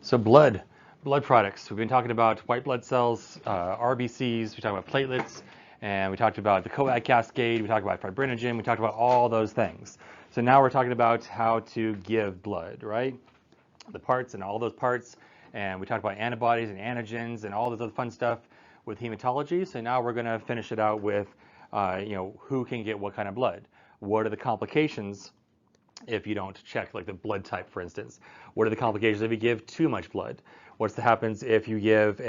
So blood products. We've been talking about white blood cells, RBCs, we talked about platelets, and we talked about the coag cascade, we talked about fibrinogen, we talked about all those things. So now we're talking about how to give blood, right? The parts and all those parts, and we talked about antibodies and antigens and all this other fun stuff with hematology. So now we're going to finish it out with, who can get what kind of blood? What are the complications if you don't check, like the blood type, for instance? What are the complications if you give too much blood? What happens if you give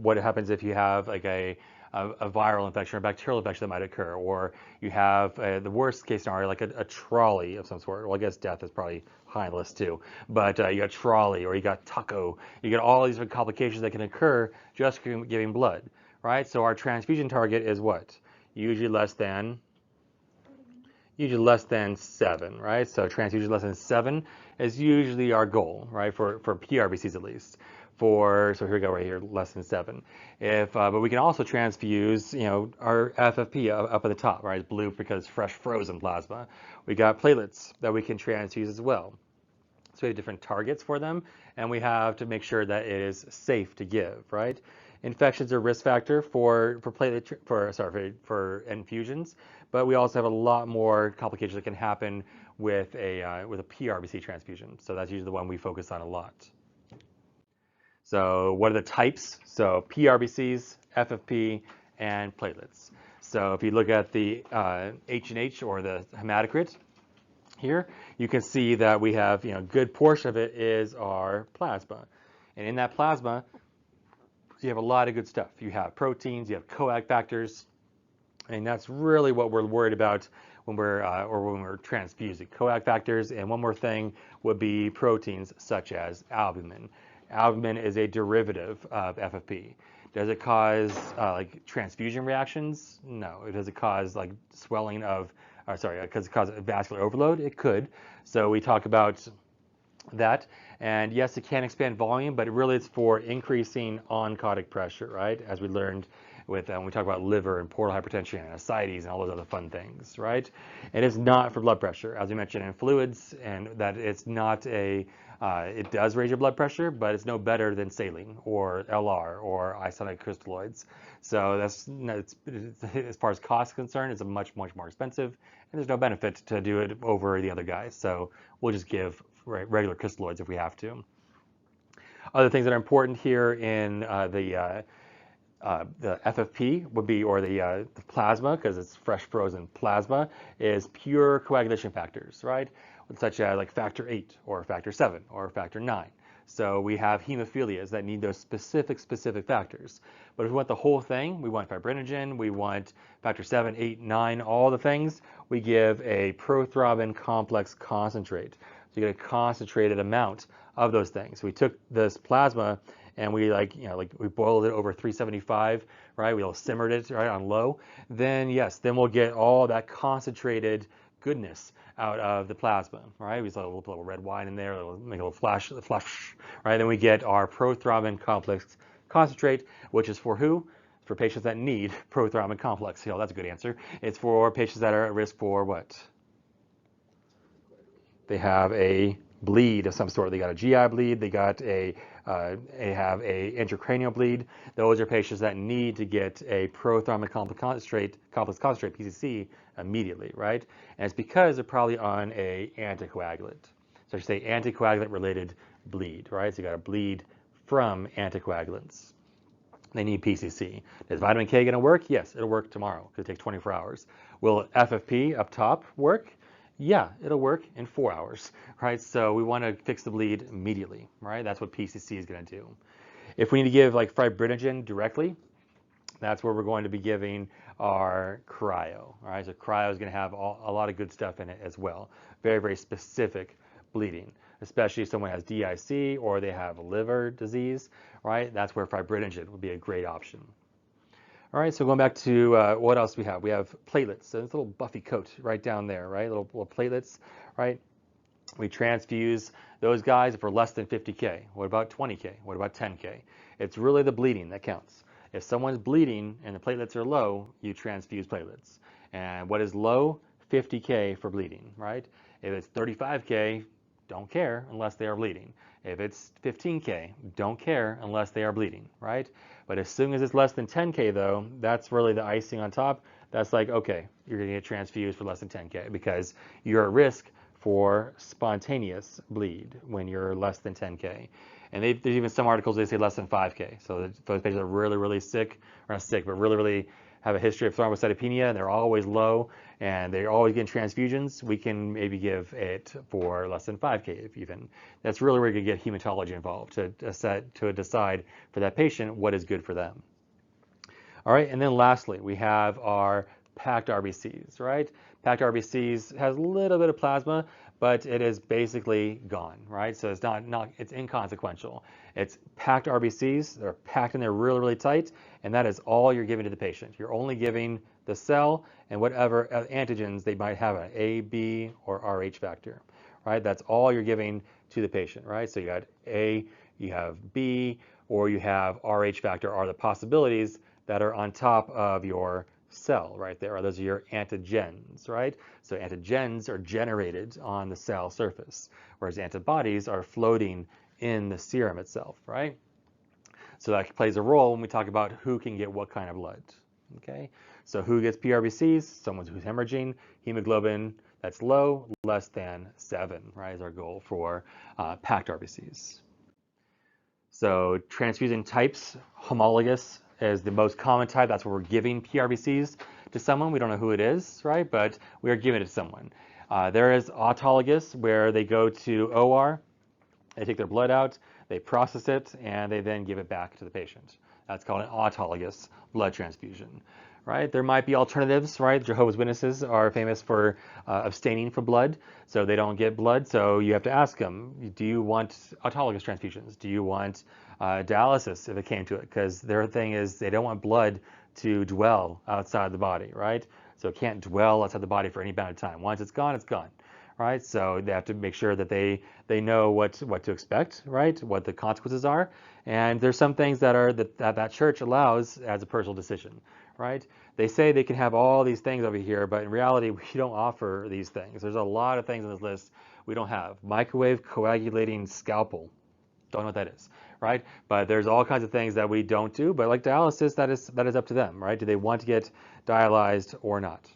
what happens if you have like a viral infection or a bacterial infection that might occur, or you have the worst case scenario, like a trolley of some sort. Well, I guess death is probably high on the list too, but you got trolley, or you got taco, you get all these different complications that can occur just from giving blood, right? So our transfusion target is what? Usually less than 7, right? So transfusion less than 7 is usually our goal, right? For PRBCs at least. So here we go, right here, less than 7. But we can also transfuse, our FFP up at the top, right? It's blue because it's fresh frozen plasma. We got platelets that we can transfuse as well. So we have different targets for them, and we have to make sure that it is safe to give, right? Infections are a risk factor for infusions, but we also have a lot more complications that can happen with a PRBC transfusion. So that's usually the one we focus on a lot. So what are the types? So PRBCs, FFP, and platelets. So if you look at the H&H, or the hematocrit here, you can see that we have, a good portion of it is our plasma. And in that plasma, you have a lot of good stuff. You have proteins, you have coag factors, and that's really what we're worried about when we're transfusing. Coag factors, and one more thing would be proteins such as albumin. Albumin is a derivative of FFP. Does it cause like transfusion reactions? No. Does it cause like swelling of, does it cause vascular overload? It could. So we talk about that, and yes, it can expand volume, but really it's for increasing oncotic pressure, right? As we learned with when we talk about liver and portal hypertension and ascites and all those other fun things, right? And it's not for blood pressure, as we mentioned in fluids, and that it's not it does raise your blood pressure, but it's no better than saline or LR or isonic crystalloids. So that's, as far as cost is concerned, it's much more expensive, and there's no benefit to do it over the other guys. So we'll just give regular crystalloids if we have to. Other things that are important here in the FFP would be, or the plasma, because it's fresh frozen plasma, is pure coagulation factors, right? Such as like factor 8 or factor 7 or factor 9. So we have hemophilias that need those specific factors. But if we want the whole thing, we want fibrinogen, we want factor 7, 8, 9, all the things, we give a prothrombin complex concentrate. So you get a concentrated amount of those things. So we took this plasma and we we boiled it over 375, right? We all simmered it right on low. Then we'll get all that concentrated goodness out of the plasma, right? We saw a little red wine in there, make a little flash, right? Then we get our prothrombin complex concentrate, which is for who? For patients that need prothrombin complex. That's a good answer. It's for patients that are at risk for what? They have a bleed of some sort. They got a GI bleed. They got they have a intracranial bleed. Those are patients that need to get a prothrombin complex concentrate (PCC) immediately, right? And it's because they're probably on a anticoagulant. So I should say anticoagulant-related bleed, right? So you got a bleed from anticoagulants. They need PCC. Is vitamin K going to work? Yes, it'll work tomorrow because it takes 24 hours. Will FFP up top work? Yeah, it'll work in 4 hours, right? So we want to fix the bleed immediately, right? That's what PCC is going to do. If we need to give like fibrinogen directly, that's where we're going to be giving our cryo, all right? So cryo is going to have a lot of good stuff in it as well. Very specific bleeding, especially if someone has DIC or they have liver disease, right? That's where fibrinogen would be a great option. All right, so going back to what else we have. We have platelets. So this little buffy coat right down there, right? Little platelets, right? We transfuse those guys for less than 50K. What about 20K? What about 10K? It's really the bleeding that counts. If someone's bleeding and the platelets are low, you transfuse platelets. And what is low? 50K for bleeding, right? If it's 35K, don't care unless they are bleeding. If it's 15K, don't care unless they are bleeding, right? But as soon as it's less than 10K though, that's really the icing on top. That's like, okay, you're gonna get transfused for less than 10K because you're at risk for spontaneous bleed when you're less than 10K. And there's even some articles they say less than 5K. So if those patients are really, really sick, or not sick, but really, really have a history of thrombocytopenia, and they're always low, and they're always getting transfusions, we can maybe give it for less than 5K if even. That's really where you can get hematology involved to decide for that patient what is good for them. All right, and then lastly, we have our packed RBCs, right? Packed RBCs has a little bit of plasma, but it is basically gone, right? So it's it's inconsequential. It's packed RBCs, they're packed in there really, really tight, and that is all you're giving to the patient. You're only giving the cell and whatever antigens they might have, an A, B, or Rh factor, right? That's all you're giving to the patient, right? So you got A, you have B, or you have Rh factor are the possibilities that are on top of your cell right there. Those are your antigens, right? So antigens are generated on the cell surface, whereas antibodies are floating in the serum itself, right? So that plays a role when we talk about who can get what kind of blood, okay? So who gets PRBCs? Someone who's hemorrhaging, hemoglobin that's low, less than 7, right, is our goal for packed RBCs. So transfusion types, homologous is the most common type. That's where we're giving PRBCs to someone. We don't know who it is, right? But we are giving it to someone. There is autologous, where they go to OR, they take their blood out, they process it, and they then give it back to the patient. That's called an autologous blood transfusion, right? There might be alternatives, right? Jehovah's Witnesses are famous for abstaining from blood, so they don't get blood. So you have to ask them, do you want autologous transfusions? Do you want dialysis if it came to it? Because their thing is they don't want blood to dwell outside the body, right? So it can't dwell outside the body for any amount of time. Once it's gone, right? So they have to make sure that they know what to expect, right? What the consequences are. And there's some things that are that church allows as a personal decision, right? They say they can have all these things over here, but in reality, we don't offer these things. There's a lot of things on this list we don't have. Microwave coagulating scalpel. Don't know what that is, right? But there's all kinds of things that we don't do, but like dialysis, that is up to them, right? Do they want to get dialyzed or not?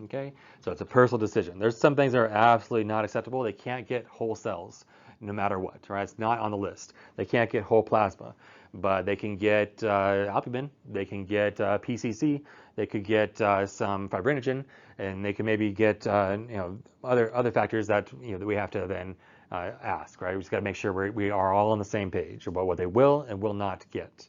Okay, so it's a personal decision. There's some things that are absolutely not acceptable. They can't get whole cells no matter what, right? It's not on the list. They can't get whole plasma, but they can get albumin, they can get PCC, they could get some fibrinogen, and they can maybe get other factors that that we have to then ask, right? We just got to make sure we are all on the same page about what they will and will not get.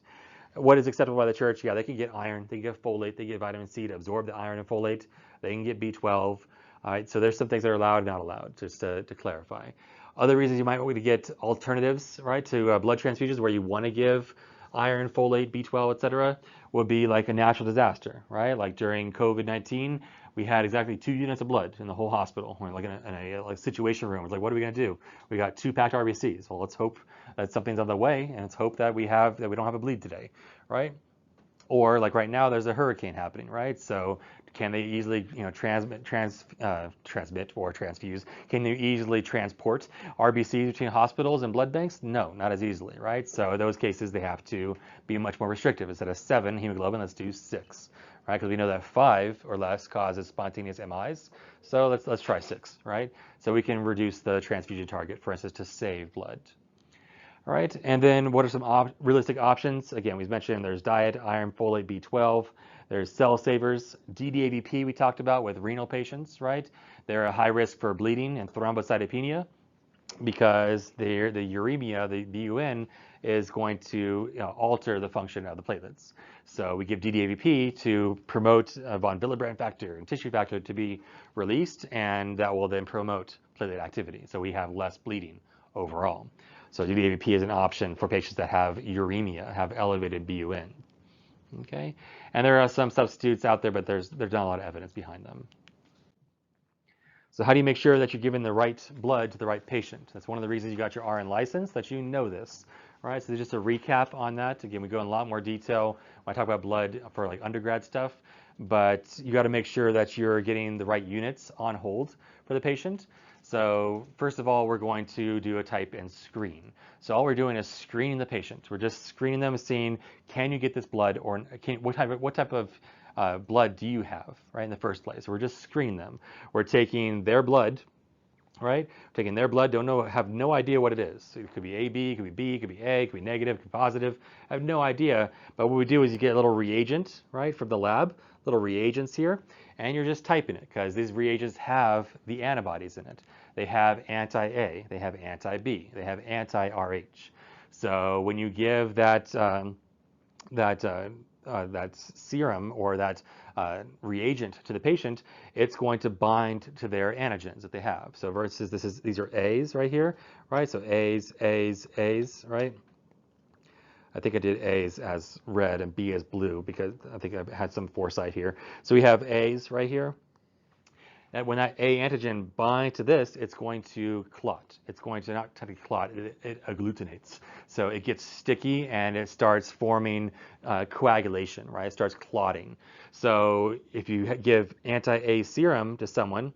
What is acceptable by the church? Yeah, they can get iron, they can get folate, they can get vitamin C to absorb the iron and folate, they can get B12. All right, so there's some things that are allowed and not allowed, just to clarify. Other reasons you might want to get alternatives, right, to blood transfusions where you want to give iron, folate, B12, etc., would be like a natural disaster, right? Like during COVID-19, we had exactly 2 units of blood in the whole hospital. We're like in a situation room. It's like, what are we going to do? We got 2 packed RBCs. Well, let's hope that something's on the way, and let's hope that we don't have a bleed today, right? Or like right now, there's a hurricane happening, right? So can they easily, transmit or transfuse? Can they easily transport RBCs between hospitals and blood banks? No, not as easily, right? So in those cases, they have to be much more restrictive. Instead of 7 hemoglobin, let's do 6, right? Because we know that 5 or less causes spontaneous MIs. So let's try 6, right? So we can reduce the transfusion target, for instance, to save blood. All right, and then what are some realistic options? Again, we've mentioned there's diet, iron, folate, B12. There's cell savers, DDAVP we talked about with renal patients, right? They're a high risk for bleeding and thrombocytopenia because the uremia, the BUN, is going to alter the function of the platelets. So we give DDAVP to promote von Willebrand factor and tissue factor to be released, and that will then promote platelet activity. So we have less bleeding overall. So DDAVP is an option for patients that have uremia, have elevated BUN. Okay, and there are some substitutes out there, but there's not a lot of evidence behind them. So how do you make sure that you're giving the right blood to the right patient? That's one of the reasons you got your RN license, that you know this. All right, so just a recap on that. Again, we go in a lot more detail when I talk about blood for like undergrad stuff, but you got to make sure that you're getting the right units on hold for the patient. So first of all, we're going to do a type and screen. So all we're doing is screening the patient. We're just screening them, seeing, can you get this blood, or what type of blood do you have, right, in the first place? So we're just screening them. We're taking their blood, right? Taking their blood, have no idea what it is. It could be AB, it could be B, it could be A, it could be negative, it could be positive. I have no idea. But what we do is you get a little reagent, right, from the lab, little reagents here, and you're just typing it because these reagents have the antibodies in it. They have anti-A, they have anti-B, they have anti-RH. So when you give that serum or that reagent to the patient, it's going to bind to their antigens that they have. So versus these are A's right here, right? So A's, A's, A's, right? I think I did A's as red and B as blue because I think I had some foresight here. So we have A's right here. And when that A antigen binds to this, it's going to clot. It's going to not technically clot, it agglutinates. So it gets sticky and it starts forming coagulation, right? It starts clotting. So if you give anti-A serum to someone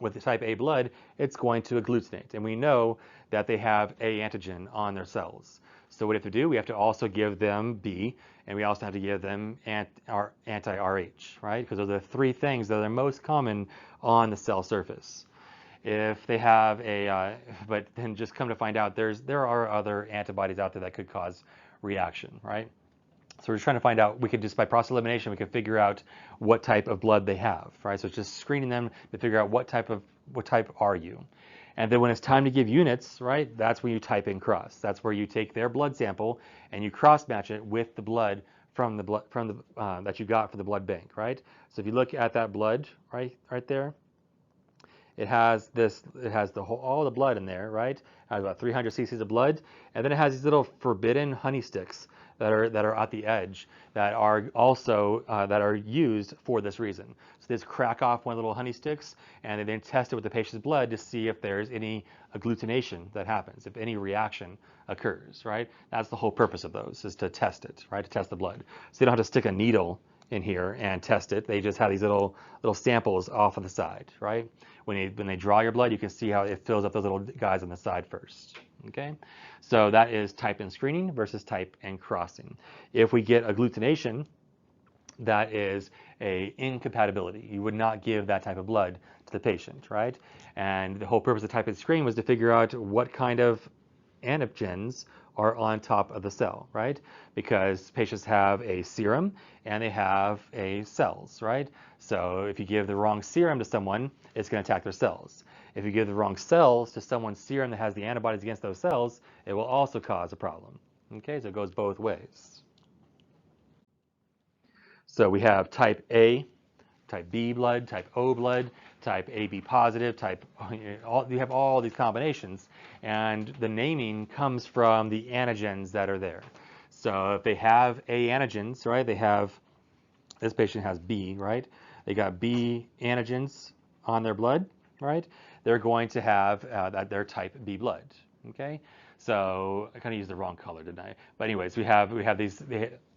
with the type A blood, it's going to agglutinate. And we know that they have A antigen on their cells. So what we have to do, we have to also give them B, and we also have to give them anti-RH, right? Because those are the three things that are most common on the cell surface. If they have but then just come to find out, there are other antibodies out there that could cause reaction, right? So we're trying to find out, we could just by process elimination, we could figure out what type of blood they have, right? So it's just screening them to figure out what type are you. And then when it's time to give units, right, that's when you type in cross. That's where you take their blood sample and you cross match it with the blood that you got for the blood bank, right? So if you look at that blood right there, it has all the blood in there, right? It has about 300 cc's of blood, and then it has these little forbidden honey sticks that are at the edge that are also that are used for this reason. So they just crack off one of the little honey sticks, and they then test it with the patient's blood to see if there's any agglutination that happens, if any reaction occurs, right? That's the whole purpose of those, is to test it, right? To test the blood. So they don't have to stick a needle in here and test it. They just have these little samples off on the side, right? When they draw your blood, you can see how it fills up those little guys on the side first. Okay, so that is type and screening versus type and crossing. If we get agglutination, that is a incompatibility. You would not give that type of blood to the patient, right? And the whole purpose of type and screen was to figure out what kind of antigens are on top of the cell, right? Because patients have a serum and they have a cells, right? So if you give the wrong serum to someone, it's going to attack their cells. If you give the wrong cells to someone's serum that has the antibodies against those cells, it will also cause a problem. Okay, so it goes both ways. So we have type A, type B blood, type O blood, type AB positive, you have all these combinations, and the naming comes from the antigens that are there. So if they have A antigens, right, this patient has B, right? They got B antigens on their blood, right? They're going to have their type B blood, okay? So I kind of used the wrong color, didn't I? But anyways, we have these,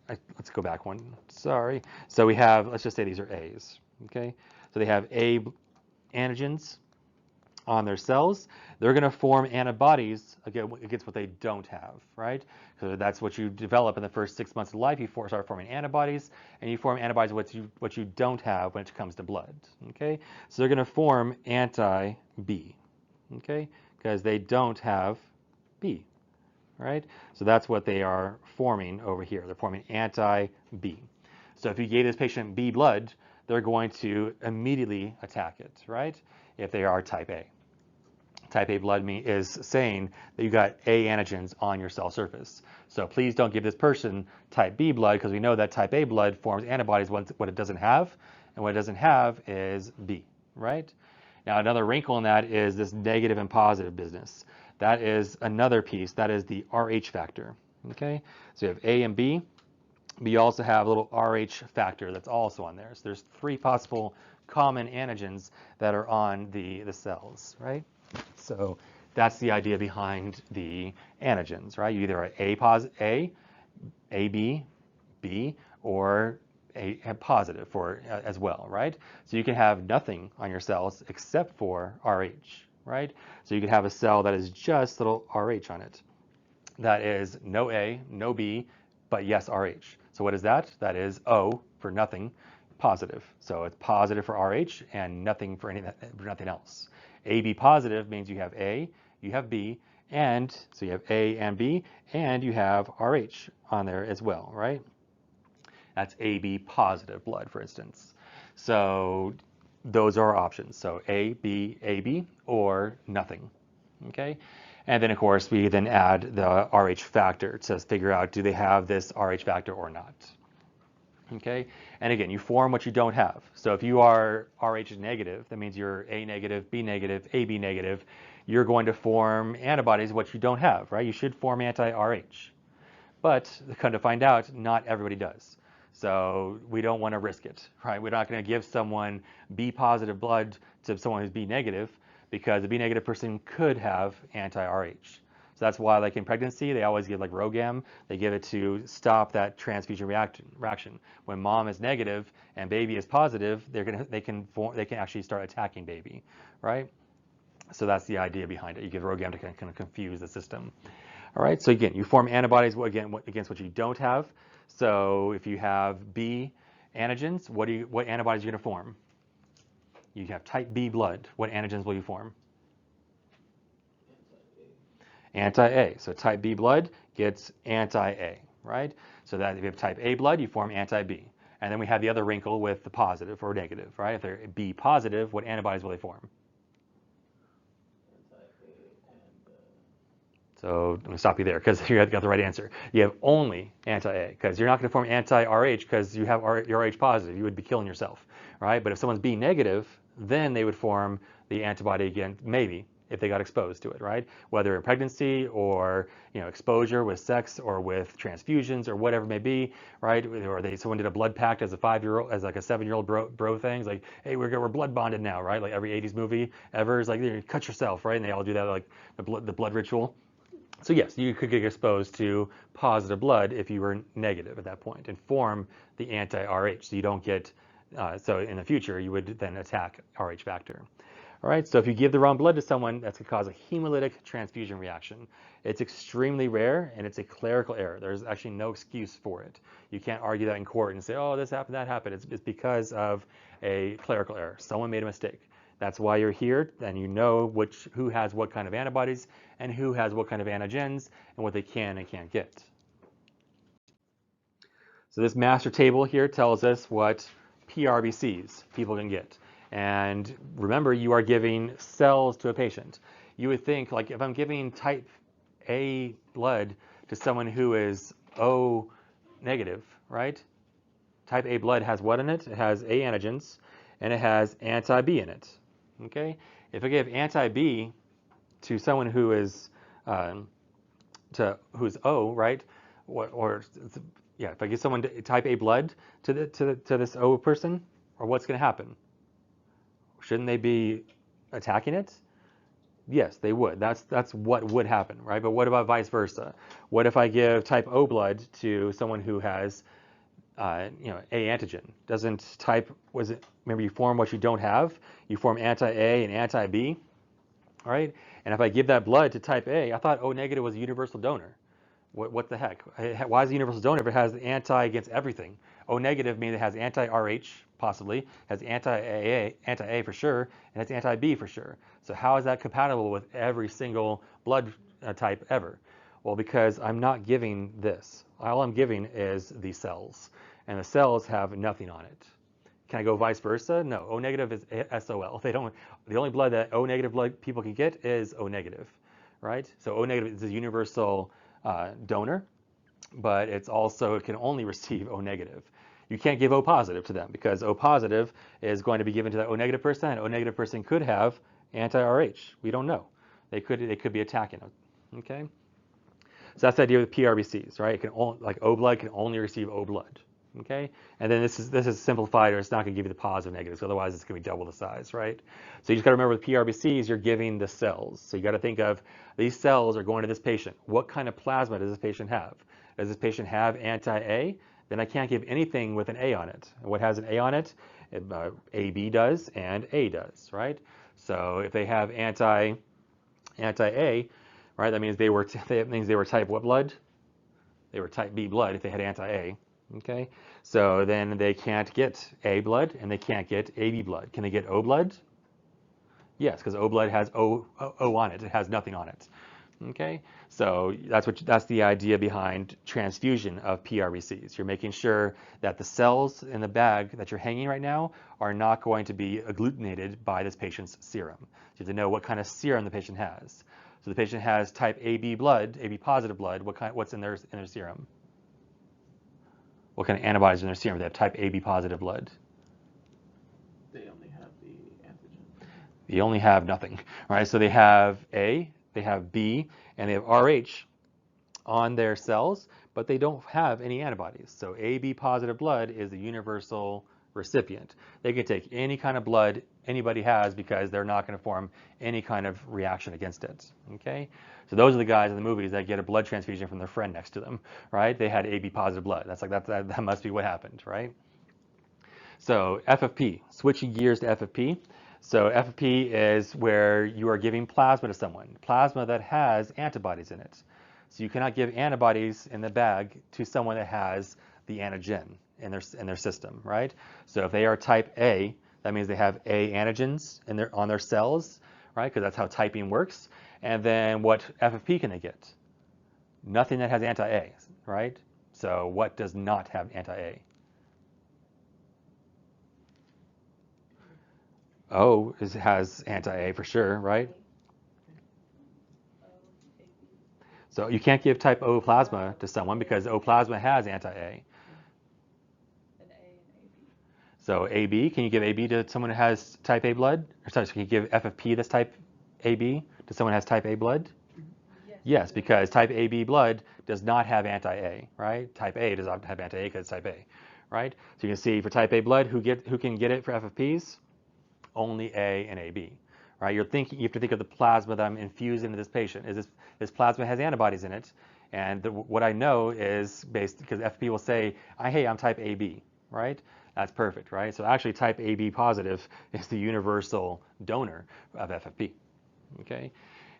let's go back one, sorry. So we have, let's just say these are A's, okay? So they have A antigens on their cells. They're going to form antibodies against what they don't have, right? So that's what you develop in the first 6 months of life. You start forming antibodies, and you form antibodies what you don't have when it comes to blood, okay? So they're going to form anti-B, okay? Because they don't have B, right? So that's what they are forming over here. They're forming anti-B. So if you gave this patient B blood, they're going to immediately attack it, right? If they are type A. Type A blood is saying that you got A antigens on your cell surface. So please don't give this person type B blood, because we know that type A blood forms antibodies what it doesn't have, and what it doesn't have is B, right? Now another wrinkle in that is this negative and positive business. That is another piece, that is the RH factor, okay? So you have A and B, but you also have a little RH factor that's also on there. So there's 3 possible common antigens that are on the cells, right? So that's the idea behind the antigens, right? You either are A, AB, B, or A positive as well, right? So you can have nothing on your cells except for RH, right? So you could have a cell that is just little RH on it. That is no A, no B, but yes, RH. So what is that? That is O for nothing, positive. So it's positive for RH and nothing for nothing else. AB positive means you have A, you have B, and so you have A and B, and you have RH on there as well, right? That's AB positive blood, for instance. So those are our options. So A, B, AB, or nothing. Okay, and then of course we then add the RH factor to figure out do they have this RH factor or not. Okay, and again, you form what you don't have. So if you are RH negative, that means you're A negative, B negative, AB negative. You're going to form antibodies, what you don't have, right? You should form anti-RH. But come to find out, not everybody does. So we don't want to risk it, right? We're not going to give someone B positive blood to someone who's B negative because the B negative person could have anti-RH. So that's why, like in pregnancy, they always give like RhoGAM. They give it to stop that transfusion reaction. When mom is negative and baby is positive, they can actually start attacking baby, right? So that's the idea behind it. You give RhoGAM to kind of confuse the system. All right, so again, you form antibodies against what you don't have. So if you have B antigens, what antibodies are you going to form? You have type B blood. What antigens will you form? Anti-A. So type B blood gets anti-A, right? So that if you have type A blood, you form anti-B. And then we have the other wrinkle with the positive or negative, right? If they're B positive, what antibodies will they form? So I'm going to stop you there because you got the right answer. You have only anti-A because you're not going to form anti-RH because you have your RH positive. You would be killing yourself, right? But if someone's B negative, then they would form the antibody again, maybe, if they got exposed to it, right? Whether in pregnancy or exposure with sex or with transfusions or whatever it may be, right? Or someone did a blood pact as a 5-year-old, as like a 7-year-old bro thing. It's like, hey, we're blood bonded now, right? Like every 80s movie ever is like, you cut yourself, right? And they all do that, like the blood ritual. So yes, you could get exposed to positive blood if you were negative at that point and form the anti-RH. So you don't get, so in the future, you would then attack RH factor. All right, so if you give the wrong blood to someone, that's going to cause a hemolytic transfusion reaction. It's extremely rare, and it's a clerical error. There's actually no excuse for it. You can't argue that in court and say, oh, this happened, that happened. It's because of a clerical error. Someone made a mistake. That's why you're here, and you know who has what kind of antibodies and who has what kind of antigens and what they can and can't get. So this master table here tells us what PRBCs people can get. And remember, you are giving cells to a patient. You would think, like, if I'm giving type A blood to someone who is O negative, right? Type A blood has what in it? It has A antigens, and it has anti-B in it. Okay? If I give anti-B to someone who is who's O, right? If I give someone type A blood to this O person, or what's going to happen? Shouldn't they be attacking it? Yes, they would. That's what would happen, right? But what about vice versa? What if I give type O blood to someone who has A antigen? Doesn't remember you form what you don't have? You form anti-A and anti-B, all right? And if I give that blood to type A, I thought O negative was a universal donor. What the heck? Why is it a universal donor if it has anti against everything? O negative means it has anti-RH, possibly, has anti-A for sure, and has anti-B for sure. So how is that compatible with every single blood type ever? Well, because I'm not giving this. All I'm giving is the cells, and the cells have nothing on it. Can I go vice versa? No. O negative is SOL. They don't. The only blood that O negative blood people can get is O negative, right? So O negative is a universal donor, but it can only receive O negative. You can't give O positive to them because O positive is going to be given to that O negative person, and O negative person could have anti-RH. We don't know. They could be attacking it. Okay. So that's the idea with PRBCs, right? It can O blood can only receive O blood. Okay, and then this is simplified, or it's not going to give you the positive negatives. Otherwise, it's going to be double the size, right? So you just got to remember with PRBCs, you're giving the cells. So you got to think of these cells are going to this patient. What kind of plasma does this patient have? Does this patient have anti-A? Then I can't give anything with an A on it. What has an A on it? AB does and A does, right? So if they have anti-A, right, that means they were type what blood? They were type B blood if they had anti-A. Okay, so then they can't get A blood and they can't get AB blood. Can they get O blood? Yes, because O blood has O on it. It has nothing on it. Okay, so that's the idea behind transfusion of PRBCs. You're making sure that the cells in the bag that you're hanging right now are not going to be agglutinated by this patient's serum. So you have to know what kind of serum the patient has. So the patient has type AB blood, AB positive blood. What's in their serum? What kind of antibodies in their serum? They have type AB positive blood. They only have the antigen. They only have nothing, right? So they have A, they have B, and they have RH on their cells, but they don't have any antibodies. So AB positive blood is the universal recipient. They can take any kind of blood anybody has because they're not going to form any kind of reaction against it. Okay, so those are the guys in the movies that get a blood transfusion from their friend next to them, right? They had AB positive blood. That must be what happened, right? So FFP, switching gears to FFP. So FFP is where you are giving plasma to someone, plasma that has antibodies in it. So you cannot give antibodies in the bag to someone that has the antigen in their system, right? So if they are type A, that means they have A antigens on their cells, right? Because that's how typing works. And then what FFP can they get? Nothing that has anti-A, right? So what does not have anti-A? O has anti-A for sure, right? So you can't give type O plasma to someone because O plasma has anti-A. So AB, can you give AB to someone who has type A blood? Or sorry, so can you give FFP that's type AB to someone who has type A blood? Yes, because type AB blood does not have anti-A, right? Type A does not have anti-A because it's type A, right? So you can see for type A blood, who can get it for FFPs? Only A and AB, right? You have to think of the plasma that I'm infusing into this patient. This plasma has antibodies in it, and what I know is because FFP will say, hey, I'm type AB, right? That's perfect, right? So actually type AB positive is the universal donor of FFP, okay?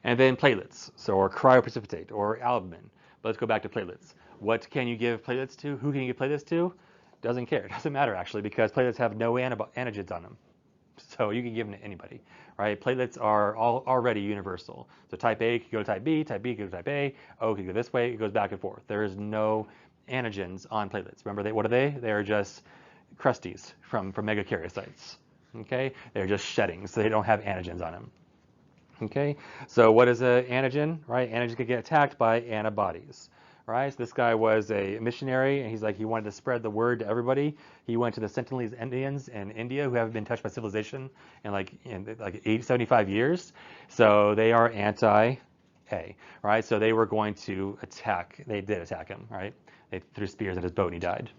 And then platelets, or cryoprecipitate, or albumin. But let's go back to platelets. What can you give platelets to? Who can you give platelets to? Doesn't care. It doesn't matter, actually, because platelets have no antigens on them. So you can give them to anybody, right? Platelets are already universal. So type A can go to type B can go to type A, O can go this way, it goes back and forth. There is no antigens on platelets. Remember, what are they? They are just crusties from megakaryocytes, okay? They're just shedding, so they don't have antigens on them, okay? So what is an antigen, right? Antigens can get attacked by antibodies. Right, so this guy was a missionary, and he wanted to spread the word to everybody. He went to the Sentinelese Indians in India who haven't been touched by civilization in like 75 years. So they are anti-A, right? So they were going to attack. They did attack him, right? They threw spears at his boat and he died.